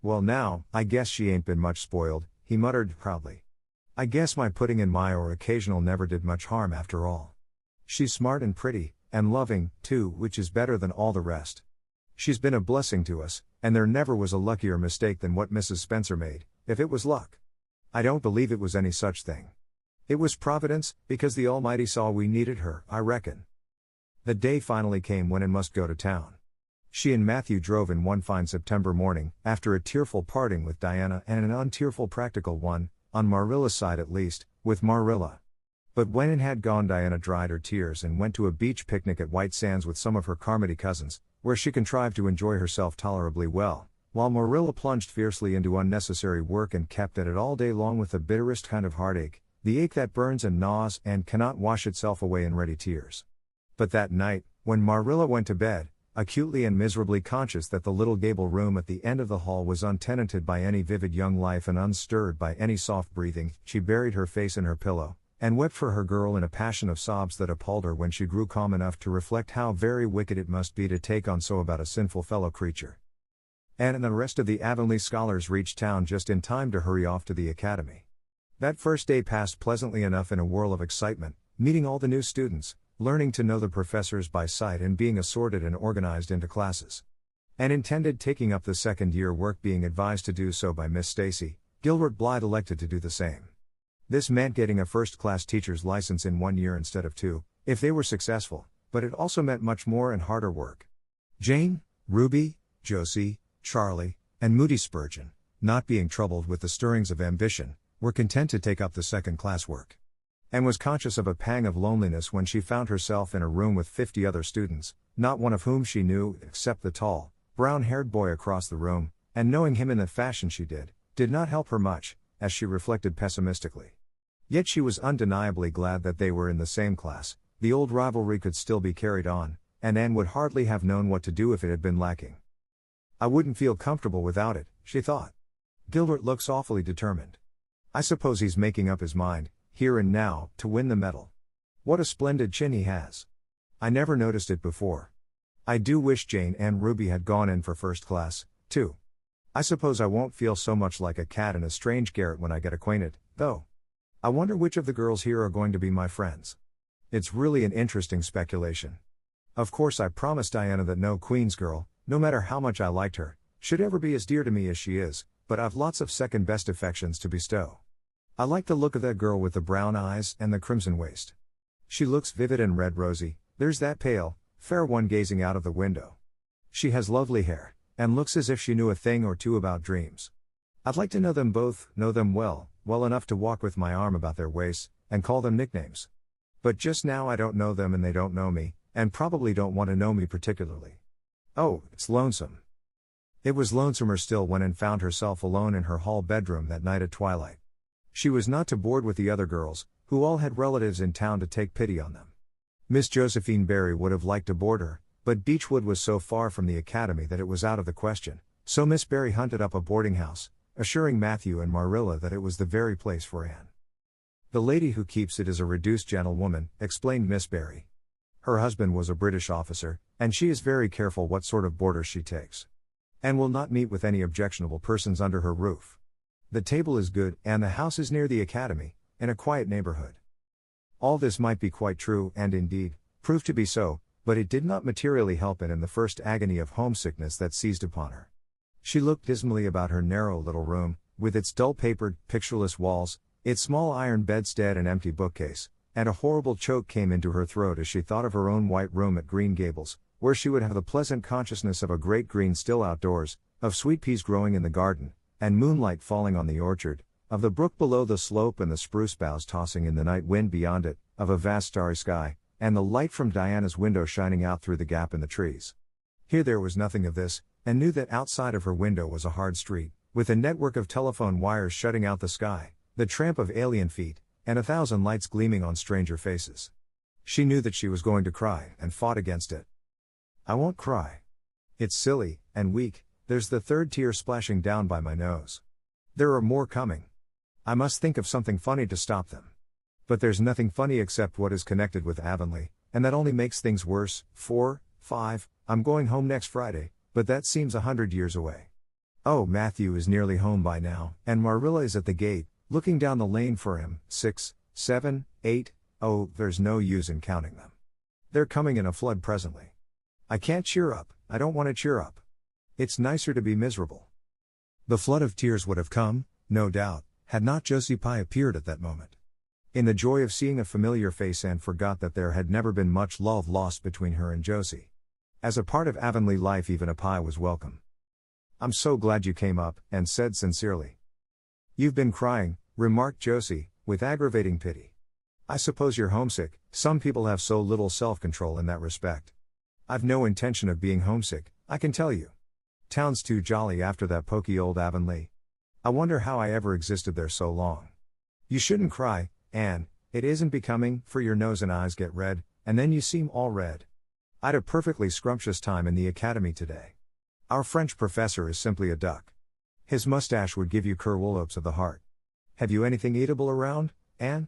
"Well now, I guess she ain't been much spoiled," he muttered proudly. "I guess my putting in my or occasional never did much harm after all. She's smart and pretty, and loving, too, which is better than all the rest. She's been a blessing to us, and there never was a luckier mistake than what Mrs. Spencer made, if it was luck. I don't believe it was any such thing. It was Providence, because the Almighty saw we needed her, I reckon." The day finally came when Anne must go to town. She and Matthew drove in one fine September morning, after a tearful parting with Diana and an untearful practical one, on Marilla's side at least, with Marilla. But when Anne had gone, Diana dried her tears and went to a beach picnic at White Sands with some of her Carmody cousins, where she contrived to enjoy herself tolerably well, while Marilla plunged fiercely into unnecessary work and kept at it all day long with the bitterest kind of heartache, the ache that burns and gnaws and cannot wash itself away in ready tears. But that night, when Marilla went to bed, acutely and miserably conscious that the little gable room at the end of the hall was untenanted by any vivid young life and unstirred by any soft breathing, she buried her face in her pillow, and wept for her girl in a passion of sobs that appalled her when she grew calm enough to reflect how very wicked it must be to take on so about a sinful fellow creature. Anne and the rest of the Avonlea scholars reached town just in time to hurry off to the academy. That first day passed pleasantly enough in a whirl of excitement, meeting all the new students, learning to know the professors by sight and being assorted and organized into classes. Anne intended taking up the second-year work, being advised to do so by Miss Stacy. Gilbert Blythe elected to do the same. This meant getting a first-class teacher's license in 1 year instead of 2, if they were successful, but it also meant much more and harder work. Jane, Ruby, Josie, Charlie, and Moody Spurgeon, not being troubled with the stirrings of ambition, were content to take up the second-class work. Anne was conscious of a pang of loneliness when she found herself in a room with 50 other students, not one of whom she knew except the tall, brown-haired boy across the room, and knowing him in the fashion she did not help her much, as she reflected pessimistically. Yet she was undeniably glad that they were in the same class. The old rivalry could still be carried on, and Anne would hardly have known what to do if it had been lacking. I wouldn't feel comfortable without it, she thought. Gilbert looks awfully determined. I suppose he's making up his mind, here and now, to win the medal. What a splendid chin he has. I never noticed it before. I do wish Jane and Ruby had gone in for first class, too. I suppose I won't feel so much like a cat in a strange garret when I get acquainted, though. I wonder which of the girls here are going to be my friends. It's really an interesting speculation. Of course I promised Diana that no Queen's girl, no matter how much I liked her, should ever be as dear to me as she is, but I've lots of second-best affections to bestow. I like the look of that girl with the brown eyes and the crimson waist. She looks vivid and red-rosy. There's that pale, fair one gazing out of the window. She has lovely hair, and looks as if she knew a thing or two about dreams. I'd like to know them both, know them well enough to walk with my arm about their waists, and call them nicknames. But just now I don't know them and they don't know me, and probably don't want to know me particularly. Oh, it's lonesome. It was lonesomer still when Anne found herself alone in her hall bedroom that night at twilight. She was not too bored with the other girls, who all had relatives in town to take pity on them. Miss Josephine Barry would have liked to board her, but Beechwood was so far from the academy that it was out of the question, so Miss Barry hunted up a boarding house, assuring Matthew and Marilla that it was the very place for Anne. The lady who keeps it is a reduced gentlewoman, explained Miss Barry. Her husband was a British officer, and she is very careful what sort of boarders she takes. Anne will not meet with any objectionable persons under her roof. The table is good, and the house is near the academy, in a quiet neighborhood. All this might be quite true, and indeed, proved to be so, but it did not materially help Anne in the first agony of homesickness that seized upon her. She looked dismally about her narrow little room, with its dull-papered, pictureless walls, its small iron bedstead and empty bookcase, and a horrible choke came into her throat as she thought of her own white room at Green Gables, where she would have the pleasant consciousness of a great green still outdoors, of sweet peas growing in the garden, and moonlight falling on the orchard, of the brook below the slope and the spruce boughs tossing in the night wind beyond it, of a vast starry sky, and the light from Diana's window shining out through the gap in the trees. Here there was nothing of this, and knew that outside of her window was a hard street, with a network of telephone wires shutting out the sky, the tramp of alien feet, and 1,000 lights gleaming on stranger faces. She knew that she was going to cry, and fought against it. I won't cry. It's silly, and weak, there's the third tear splashing down by my nose. There are more coming. I must think of something funny to stop them. But there's nothing funny except what is connected with Avonlea, and that only makes things worse. 4, 5, I'm going home next Friday, but that seems 100 years away. Oh, Matthew is nearly home by now, and Marilla is at the gate, looking down the lane for him. 6, 7, 8, oh, there's no use in counting them. They're coming in a flood presently. I can't cheer up, I don't want to cheer up. It's nicer to be miserable. The flood of tears would have come, no doubt, had not Josie Pye appeared at that moment. In the joy of seeing a familiar face, Anne forgot that there had never been much love lost between her and Josie. As a part of Avonlea life, even a Pye was welcome. I'm so glad you came up, Anne said sincerely. You've been crying, remarked Josie, with aggravating pity. I suppose you're homesick. Some people have so little self-control in that respect. I've no intention of being homesick, I can tell you. Town's too jolly after that poky old Avonlea. I wonder how I ever existed there so long. You shouldn't cry, Anne, it isn't becoming, for your nose and eyes get red, and then you seem all red. I'd a perfectly scrumptious time in the academy today. Our French professor is simply a duck. His mustache would give you curwollops of the heart. Have you anything eatable around, Anne?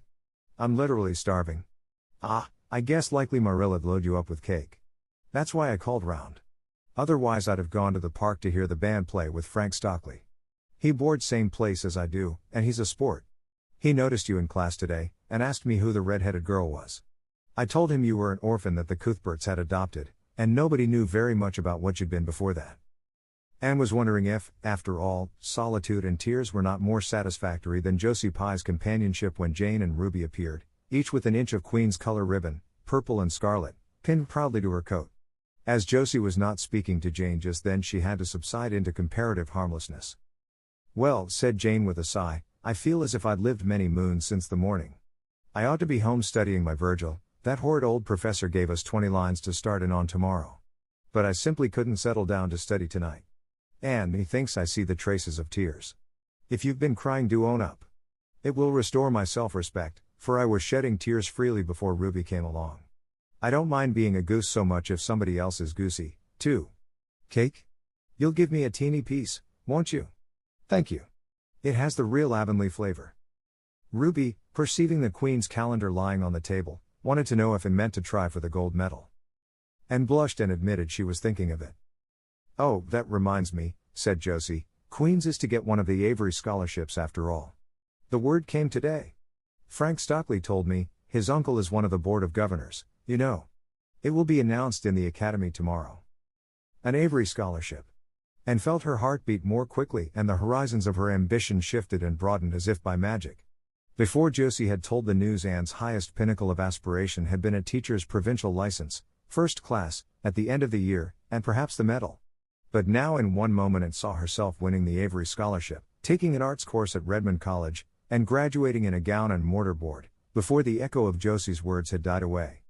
I'm literally starving. Ah, I guess likely Marilla'd load you up with cake. That's why I called round. Otherwise I'd have gone to the park to hear the band play with Frank Stockley. He boards same place as I do, and he's a sport. He noticed you in class today, and asked me who the red-headed girl was. I told him you were an orphan that the Cuthberts had adopted, and nobody knew very much about what you'd been before that. Anne was wondering if, after all, solitude and tears were not more satisfactory than Josie Pye's companionship when Jane and Ruby appeared, each with an inch of Queen's color ribbon, purple and scarlet, pinned proudly to her coat. As Josie was not speaking to Jane just then, she had to subside into comparative harmlessness. Well, said Jane with a sigh, I feel as if I'd lived many moons since the morning. I ought to be home studying my Virgil. That horrid old professor gave us 20 lines to start in on tomorrow. But I simply couldn't settle down to study tonight. And methinks I see the traces of tears. If you've been crying, do own up. It will restore my self-respect, for I was shedding tears freely before Ruby came along. I don't mind being a goose so much if somebody else is goosey, too. Cake? You'll give me a teeny piece, won't you? Thank you. It has the real Avonlea flavor. Ruby, perceiving the Queen's calendar lying on the table, wanted to know if it meant to try for the gold medal. And blushed and admitted she was thinking of it. Oh, that reminds me, said Josie, Queen's is to get one of the Avery scholarships after all. The word came today. Frank Stockley told me, his uncle is one of the board of governors, you know. It will be announced in the academy tomorrow. An Avery scholarship. And felt her heart beat more quickly and the horizons of her ambition shifted and broadened as if by magic. Before Josie had told the news, Anne's highest pinnacle of aspiration had been a teacher's provincial license, first class, at the end of the year, and perhaps the medal. But now in one moment it saw herself winning the Avery scholarship, taking an arts course at Redmond College, and graduating in a gown and mortarboard, before the echo of Josie's words had died away.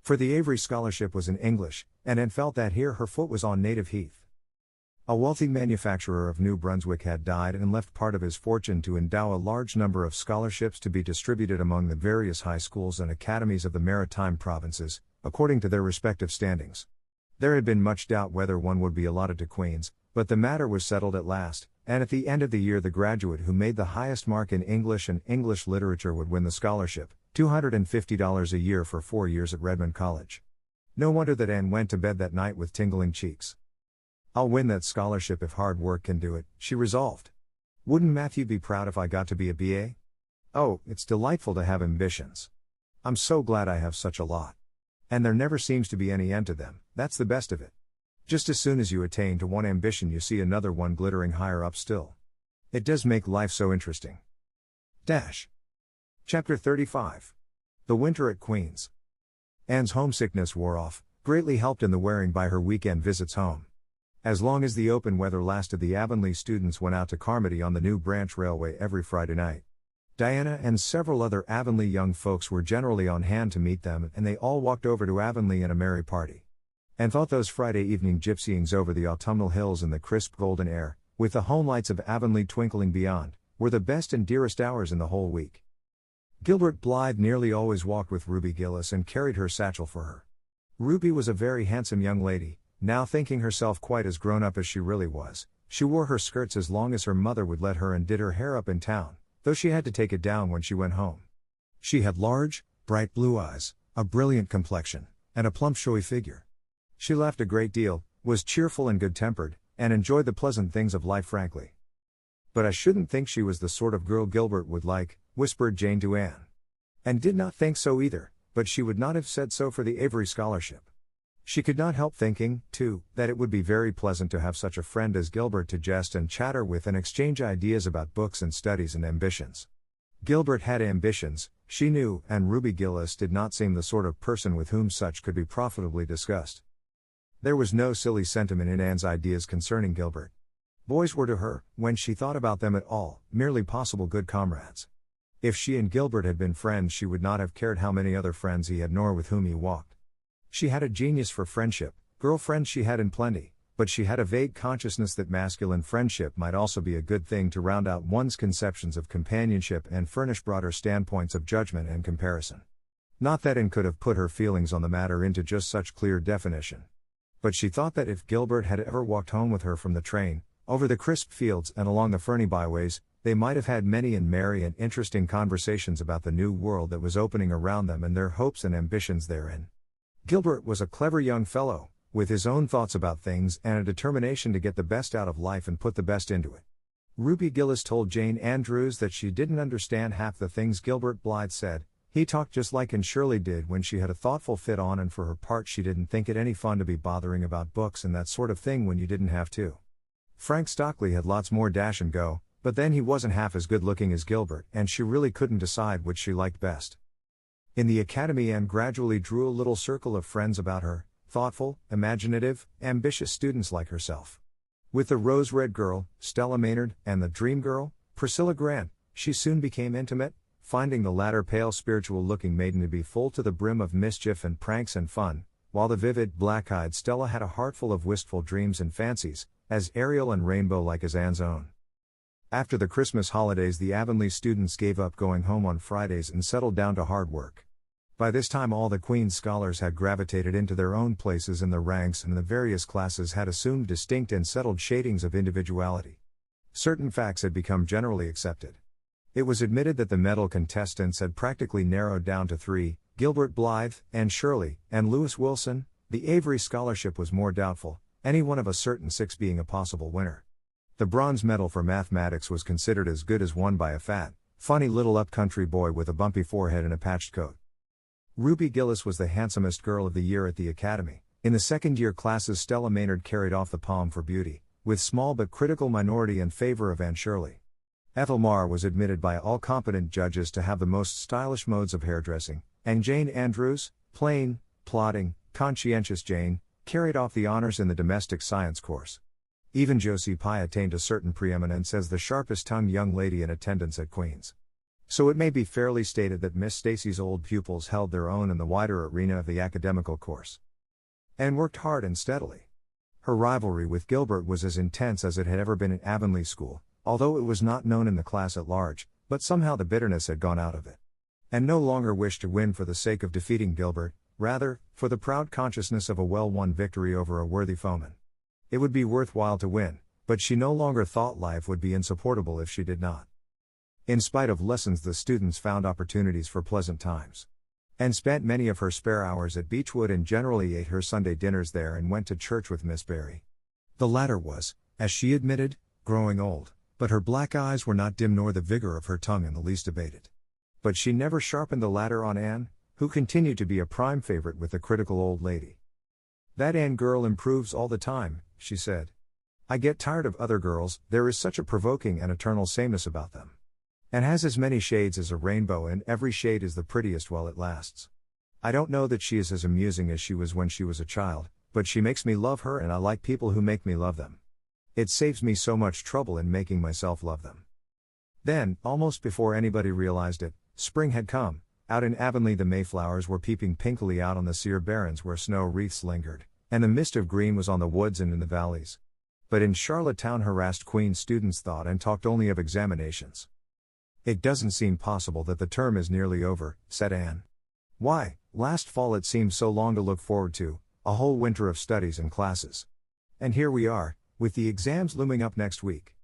For the Avery scholarship was in English, and Anne felt that here her foot was on native heath. A wealthy manufacturer of New Brunswick had died and left part of his fortune to endow a large number of scholarships to be distributed among the various high schools and academies of the maritime provinces, according to their respective standings. There had been much doubt whether one would be allotted to Queen's, but the matter was settled at last, and at the end of the year the graduate who made the highest mark in English and English literature would win the scholarship, $250 a year for 4 years at Redmond College. No wonder that Anne went to bed that night with tingling cheeks. I'll win that scholarship if hard work can do it, she resolved. Wouldn't Matthew be proud if I got to be a BA? Oh, it's delightful to have ambitions. I'm so glad I have such a lot. And there never seems to be any end to them, that's the best of it. Just as soon as you attain to one ambition you see another one glittering higher up still. It does make life so interesting. Chapter 35. The Winter at Queen's. Anne's homesickness wore off, greatly helped in the wearing by her weekend visits home. As long as the open weather lasted, the Avonlea students went out to Carmody on the New Branch Railway every Friday night. Diana and several other Avonlea young folks were generally on hand to meet them, and they all walked over to Avonlea in a merry party. And thought those Friday evening gypsyings over the autumnal hills in the crisp golden air, with the home lights of Avonlea twinkling beyond, were the best and dearest hours in the whole week. Gilbert Blythe nearly always walked with Ruby Gillis and carried her satchel for her. Ruby was a very handsome young lady. Now thinking herself quite as grown up as she really was, she wore her skirts as long as her mother would let her and did her hair up in town, though she had to take it down when she went home. She had large, bright blue eyes, a brilliant complexion, and a plump showy figure. She laughed a great deal, was cheerful and good-tempered, and enjoyed the pleasant things of life frankly. But I shouldn't think she was the sort of girl Gilbert would like, whispered Jane to Anne. And did not think so either, but she would not have said so for the Avery scholarship. She could not help thinking, too, that it would be very pleasant to have such a friend as Gilbert to jest and chatter with and exchange ideas about books and studies and ambitions. Gilbert had ambitions, she knew, and Ruby Gillis did not seem the sort of person with whom such could be profitably discussed. There was no silly sentiment in Anne's ideas concerning Gilbert. Boys were to her, when she thought about them at all, merely possible good comrades. If she and Gilbert had been friends she would not have cared how many other friends he had nor with whom he walked. She had a genius for friendship, girlfriends she had in plenty, but she had a vague consciousness that masculine friendship might also be a good thing to round out one's conceptions of companionship and furnish broader standpoints of judgment and comparison. Not that Anne could have put her feelings on the matter into just such clear definition. But she thought that if Gilbert had ever walked home with her from the train, over the crisp fields and along the ferny byways, they might have had many and merry and interesting conversations about the new world that was opening around them and their hopes and ambitions therein. Gilbert was a clever young fellow, with his own thoughts about things and a determination to get the best out of life and put the best into it. Ruby Gillis told Jane Andrews that she didn't understand half the things Gilbert Blythe said. He talked just like Anne Shirley did when she had a thoughtful fit on, and for her part she didn't think it any fun to be bothering about books and that sort of thing when you didn't have to. Frank Stockley had lots more dash and go, but then he wasn't half as good looking as Gilbert, and she really couldn't decide which she liked best. In the academy Anne gradually drew a little circle of friends about her, thoughtful, imaginative, ambitious students like herself. With the Rose-Red Girl, Stella Maynard, and the Dream Girl, Priscilla Grant, she soon became intimate, finding the latter pale spiritual-looking maiden to be full to the brim of mischief and pranks and fun, while the vivid, black-eyed Stella had a heart full of wistful dreams and fancies, as aerial and rainbow-like as Anne's own. After the Christmas holidays the Avonlea students gave up going home on Fridays and settled down to hard work. By this time all the Queen's scholars had gravitated into their own places in the ranks, and the various classes had assumed distinct and settled shadings of individuality. Certain facts had become generally accepted. It was admitted that the medal contestants had practically narrowed down to three: Gilbert Blythe, Anne Shirley, and Lewis Wilson. The Avery Scholarship was more doubtful, any one of a certain six being a possible winner. The bronze medal for mathematics was considered as good as won by a fat, funny little up-country boy with a bumpy forehead and a patched coat. Ruby Gillis was the handsomest girl of the year at the Academy. In the second-year classes, Stella Maynard carried off the palm for beauty, with small but critical minority in favor of Anne Shirley. Ethel Marr was admitted by all competent judges to have the most stylish modes of hairdressing, and Jane Andrews, plain, plodding, conscientious Jane, carried off the honors in the domestic science course. Even Josie Pye attained a certain preeminence as the sharpest-tongued young lady in attendance at Queen's. So it may be fairly stated that Miss Stacy's old pupils held their own in the wider arena of the academical course. Anne worked hard and steadily. Her rivalry with Gilbert was as intense as it had ever been in Avonlea School, although it was not known in the class at large, but somehow the bitterness had gone out of it. Anne no longer wished to win for the sake of defeating Gilbert, rather, for the proud consciousness of a well-won victory over a worthy foeman. It would be worthwhile to win, but she no longer thought life would be insupportable if she did not. In spite of lessons, the students found opportunities for pleasant times. Anne spent many of her spare hours at Beechwood and generally ate her Sunday dinners there and went to church with Miss Barry. The latter was, as she admitted, growing old, but her black eyes were not dim nor the vigor of her tongue in the least abated. But she never sharpened the latter on Anne, who continued to be a prime favorite with the critical old lady. "That Anne girl improves all the time," she said. "I get tired of other girls, there is such a provoking and eternal sameness about them. And has as many shades as a rainbow, and every shade is the prettiest while it lasts. I don't know that she is as amusing as she was when she was a child, but she makes me love her, and I like people who make me love them. It saves me so much trouble in making myself love them." Then, almost before anybody realized it, spring had come. Out in Avonlea the Mayflowers were peeping pinkily out on the sere barrens where snow wreaths lingered, and the mist of green was on the woods and in the valleys. But in Charlottetown harassed Queen's students thought and talked only of examinations. "It doesn't seem possible that the term is nearly over," said Anne. "Why, last fall it seemed so long to look forward to, a whole winter of studies and classes. And here we are, with the exams looming up next week.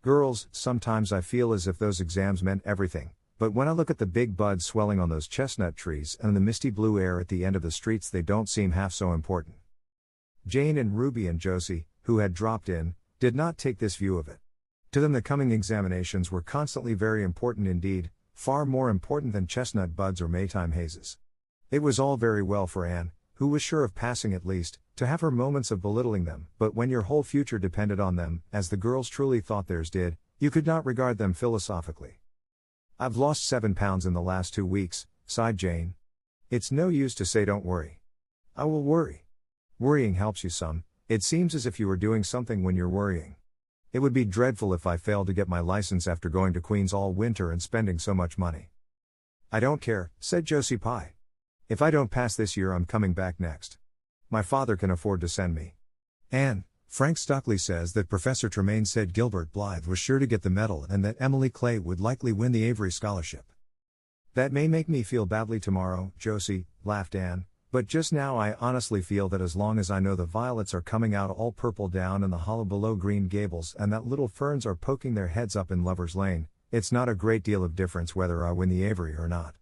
Girls, sometimes I feel as if those exams meant everything, but when I look at the big buds swelling on those chestnut trees and the misty blue air at the end of the streets, they don't seem half so important." Jane and Ruby and Josie, who had dropped in, did not take this view of it. To them the coming examinations were constantly very important indeed, far more important than chestnut buds or Maytime hazes. It was all very well for Anne, who was sure of passing at least, to have her moments of belittling them, but when your whole future depended on them, as the girls truly thought theirs did, you could not regard them philosophically. "I've lost 7 pounds in the last 2 weeks, sighed Jane. "It's no use to say don't worry." "I will worry." "Worrying helps you some. It seems as if you are doing something when you're worrying. It would be dreadful if I failed to get my license after going to Queen's all winter and spending so much money." "I don't care," said Josie Pye. "If I don't pass this year, I'm coming back next. My father can afford to send me." "Anne, Frank Stockley says that Professor Tremaine said Gilbert Blythe was sure to get the medal and that Emily Clay would likely win the Avery Scholarship." "That may make me feel badly tomorrow, Josie," laughed Anne, "but just now I honestly feel that as long as I know the violets are coming out all purple down in the hollow below Green Gables and that little ferns are poking their heads up in Lover's Lane, it's not a great deal of difference whether I win the Avery or not.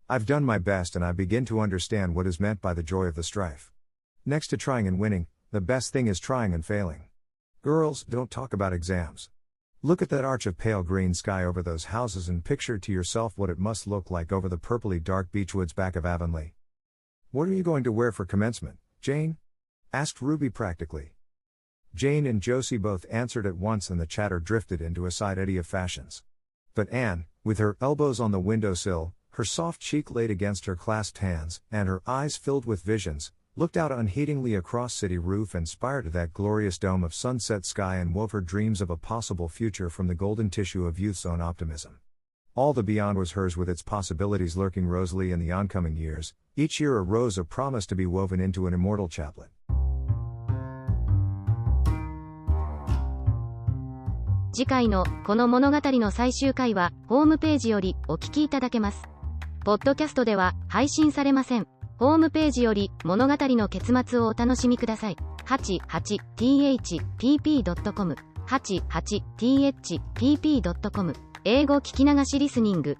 I've done my best and I begin to understand what is meant by the joy of the strife. Next to trying and winning, the best thing is trying and failing. Girls, don't talk about exams. Look at that arch of pale green sky over those houses and picture to yourself what it must look like over the purpley dark beechwoods back of Avonlea." "What are you going to wear for commencement, Jane?" asked Ruby practically. Jane and Josie both answered at once and the chatter drifted into a side eddy of fashions. But Anne, with her elbows on the windowsill, her soft cheek laid against her clasped hands, and her eyes filled with visions, looked out unheedingly across city roof and spired to that glorious dome of sunset sky and wove her dreams of a possible future from the golden tissue of youth's own optimism. All the beyond was hers with its possibilities lurking rosily in the oncoming years, each year a rose of promise to be woven into an immortal chaplet. 次回のこの物語の最終回はホームページよりお聞きいただけます。ポッドキャストでは配信されません。ホームページより物語の結末をお楽しみください。88thpp.com 88thpp.com 英語聞き流しリスニング